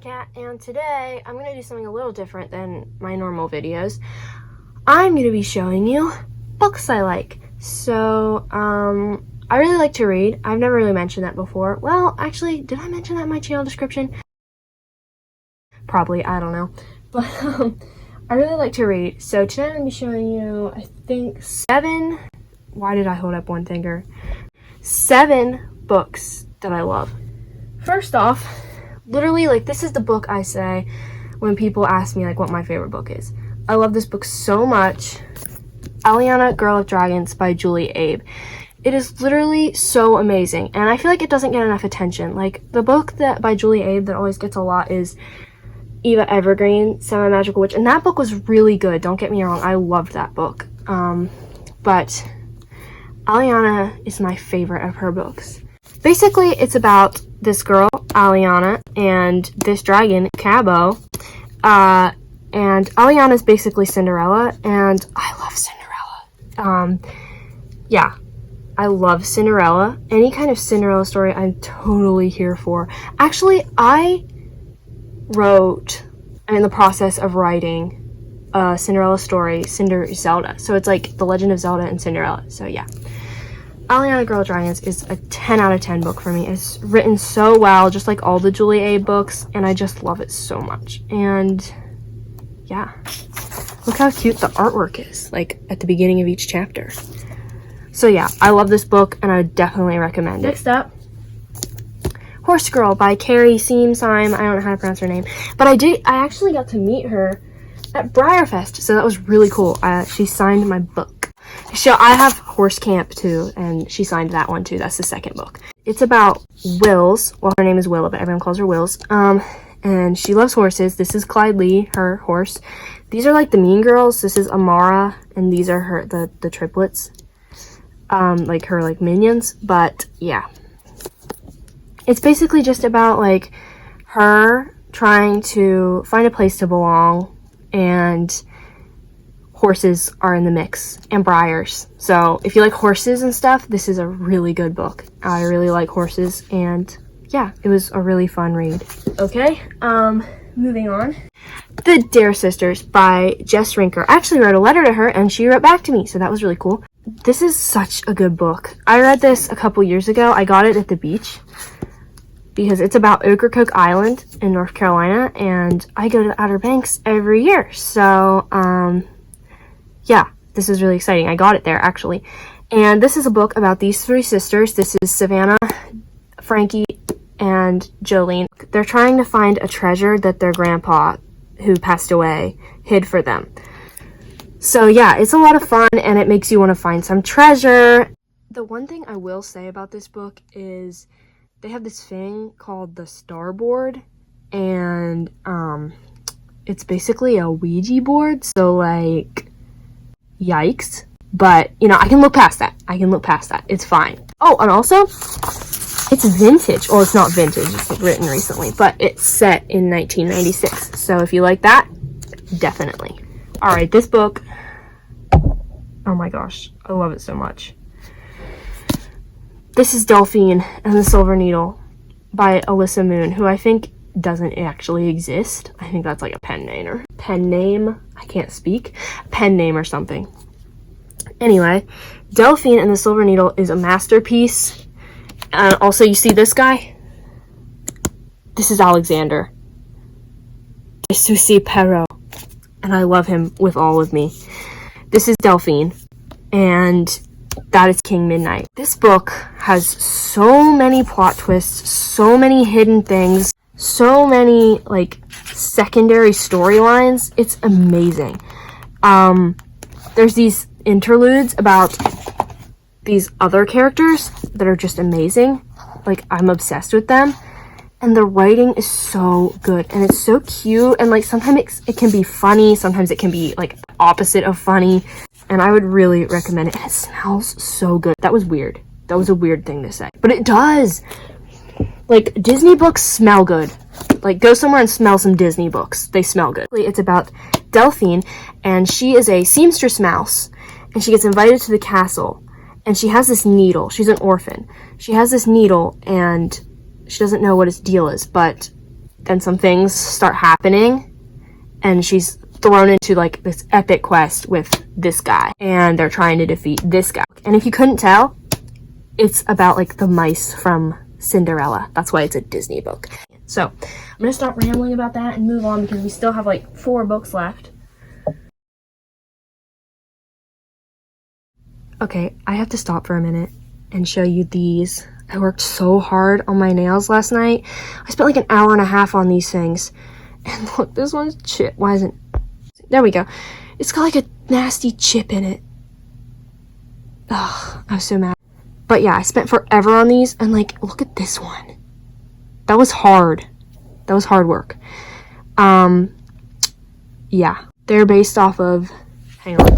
Cat, and today I'm going to do something a little different than my normal videos. I'm going to be showing you books I like. So, I really like to read. I've never really mentioned that before. Well, actually, did I mention that in my channel description? Probably, I don't know. But, I really like to read. So today I'm going to be showing you, I think, 7... Why did I hold up one finger? 7 books that I love. First off, literally, like, this is the book I say when people ask me, like, what my favorite book is. I love this book so much. Aliana, Girl of Dragons by Julie Abe. It is literally so amazing, and I feel like it doesn't get enough attention. Like, the book that by Julie Abe that always gets a lot is Eva Evergreen, Semi-Magical Witch, and that book was really good. Don't get me wrong, I loved that book. But Aliana is my favorite of her books. Basically, it's about this girl, Aliana, and this dragon, Cabo. And Aliana is basically Cinderella, and I love Cinderella. Yeah, I love Cinderella. Any kind of Cinderella story, I'm totally here for. Actually, I'm in the process of writing a Cinderella story, Zelda. So it's like The Legend of Zelda and Cinderella. So yeah. Aliana, Girl of Dragons is a 10 out of 10 book for me. It's written so well, just like all the Julie A. books, and I just love it so much. And yeah, look how cute the artwork is, like at the beginning of each chapter. So yeah, I love this book, and I would definitely recommend it. Next up, Horse Girl by Carrie Seamsime. I don't know how to pronounce her name, but I actually got to meet her at Briarfest, so that was really cool. She signed my book. So I have Horse Camp too, and she signed that one too. That's the second book. It's about Wills. Well, her name is Willow, but everyone calls her Wills. And she loves horses. This is Clyde Lee, her horse. These are like the Mean Girls. This is Amara, and these are the triplets. Like her like minions. But yeah, it's basically just about like her trying to find a place to belong, and horses are in the mix, and briars. So if you like horses and stuff, this is a really good book. I really like horses, and yeah, it was a really fun read. Okay, moving on. The Dare Sisters by Jess Rinker. I actually wrote a letter to her, and she wrote back to me, so that was really cool. This is such a good book. I read this a couple years ago. I got it at the beach because it's about Ocracoke Island in North Carolina, and I go to Outer Banks every year. So, yeah, this is really exciting. I got it there, actually. And this is a book about these 3 sisters. This is Savannah, Frankie, and Jolene. They're trying to find a treasure that their grandpa, who passed away, hid for them. So yeah, it's a lot of fun, and it makes you want to find some treasure. The one thing I will say about this book is they have this thing called the Starboard, and it's basically a Ouija board. So like, yikes. But, you know, I can look past that. It's fine. Oh, and also, it's vintage. Well, it's not vintage. It's written recently. But it's set in 1996. So if you like that, definitely. Alright, this book. Oh my gosh. I love it so much. This is Delphine and the Silver Needle by Alyssa Moon, who I think doesn't actually exist. I think that's like a pen name. I can't speak. Pen name or something. Anyway, Delphine and the Silver Needle is a masterpiece. And also, you see this guy? This is Alexander de Sucy-Perot, and I love him with all of me. This is Delphine, and that is King Midnight. This book has so many plot twists, so many hidden things, so many like secondary storylines. It's amazing. There's these interludes about these other characters that are just amazing. Like, I'm obsessed with them, and the writing is so good, and it's so cute, and like sometimes it can be funny, sometimes it can be like opposite of funny, and I would really recommend it. And it smells so good. That was weird. That was a weird thing to say, but it does. Like, Disney books smell good. Like, go somewhere and smell some Disney books. They smell good. It's about Delphine, and she is a seamstress mouse, and she gets invited to the castle, and she has this needle. She's an orphan. She has this needle, and she doesn't know what its deal is, but then some things start happening, and she's thrown into like this epic quest with this guy, and they're trying to defeat this guy. And if you couldn't tell, it's about like the mice from Cinderella. That's why it's a Disney book. So I'm gonna stop rambling about that and move on, because we still have like 4 books left. Okay, I have to stop for a minute and show you these. I worked so hard on my nails last night. I spent like an hour and a half on these things. And look, this one's chip. Why isn't... There we go. It's got like a nasty chip in it. Ugh, I was so mad. But yeah, I spent forever on these, and like, look at this one. That was hard. That was hard work. Yeah. They're based off of... Hang on.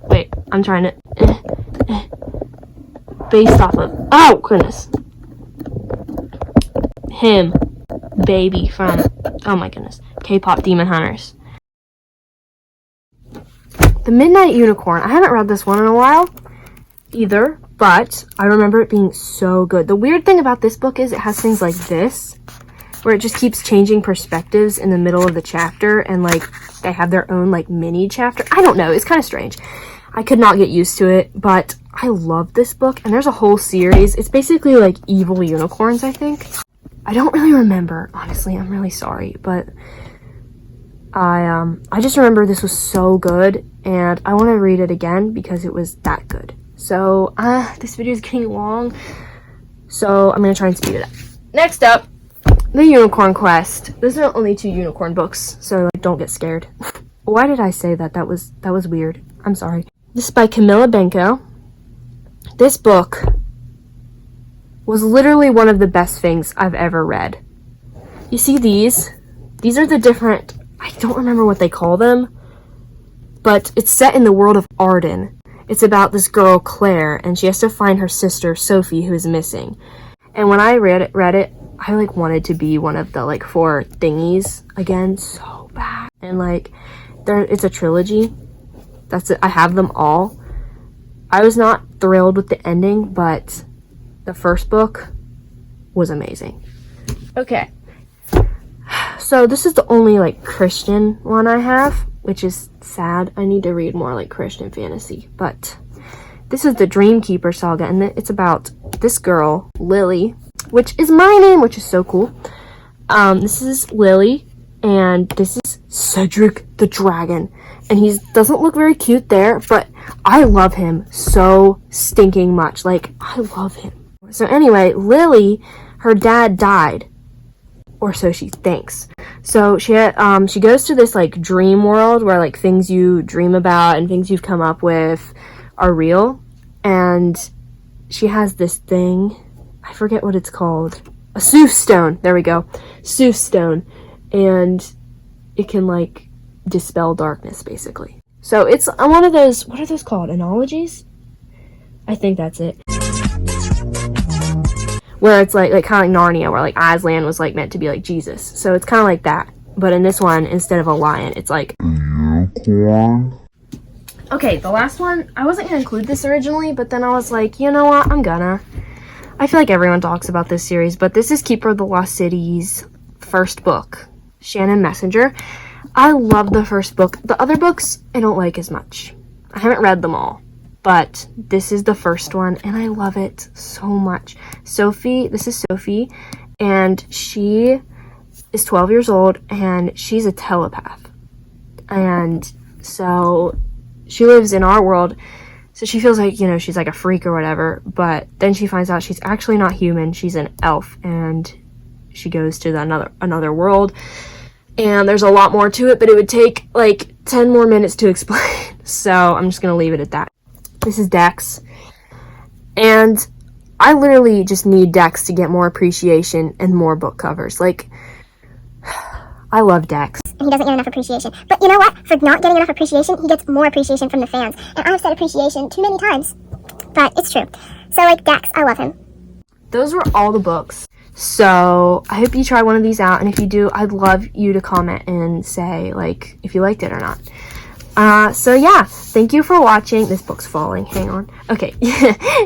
Wait, I'm trying to... Based off of... Oh, goodness. Him. Baby from... Oh my goodness. K-pop Demon Hunters. The Midnight Unicorn. I haven't read this one in a while either, but I remember it being so good. The weird thing about this book is it has things like this, where it just keeps changing perspectives in the middle of the chapter, and like they have their own like mini chapter. I don't know. It's kind of strange. I could not get used to it, but I love this book, and there's a whole series. It's basically like evil unicorns, I think. I don't really remember, honestly. I'm really sorry, but I just remember this was so good, and I want to read it again because it was that good. So, this video is getting long, so I'm going to try and speed it up. Next up, The Unicorn Quest. There's only 2 unicorn books, so like, don't get scared. Why did I say that? That was weird. I'm sorry. This is by Camilla Benko. This book was literally one of the best things I've ever read. You see these? These are the different... I don't remember what they call them, but it's set in the world of Arden. It's about this girl, Claire, and she has to find her sister, Sophie, who is missing. And when I read it, I like wanted to be one of the like 4 thingies again so bad. And like, it's a trilogy. That's it. I have them all. I was not thrilled with the ending, but the first book was amazing. Okay. So this is the only like Christian one I have, which is sad. I need to read more like Christian fantasy. But this is the Dreamkeeper Saga, and it's about this girl, Lily, which is my name, which is so cool. This is Lily, and this is Cedric the Dragon. And he doesn't look very cute there, but I love him so stinking much. Like, I love him. So anyway, Lily, her dad died. Or so she thinks. So she goes to this like dream world where like things you dream about and things you've come up with are real. And she has this thing, I forget what it's called. A Soothstone. There we go. Soothstone. And it can like dispel darkness basically. So it's one of those, what are those called? Analogies? I think that's it. Where it's like kind of like Narnia, where like Aslan was like meant to be like Jesus. So it's kind of like that. But in this one, instead of a lion, it's like a unicorn. Okay, the last one, I wasn't going to include this originally, but then I was like, you know what, I'm gonna. I feel like everyone talks about this series, but this is Keeper of the Lost City's first book, Shannon Messenger. I love the first book. The other books, I don't like as much. I haven't read them all. But this is the first one, and I love it so much. This is Sophie, and she is 12 years old, and she's a telepath. And so she lives in our world, so she feels like, you know, she's like a freak or whatever, but then she finds out she's actually not human. She's an elf, and she goes to another world, and there's a lot more to it, but it would take like 10 more minutes to explain, so I'm just going to leave it at that. This is Dex, and I literally just need Dex to get more appreciation and more book covers. Like, I love Dex. He doesn't get enough appreciation. But you know what? For not getting enough appreciation, he gets more appreciation from the fans. And I've said appreciation too many times, but it's true. So, like, Dex, I love him. Those were all the books. So, I hope you try one of these out, and if you do, I'd love you to comment and say, like, if you liked it or not. So yeah, thank you for watching. This book's falling, hang on. Okay,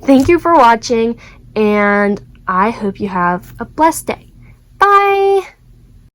thank you for watching, and I hope you have a blessed day. Bye!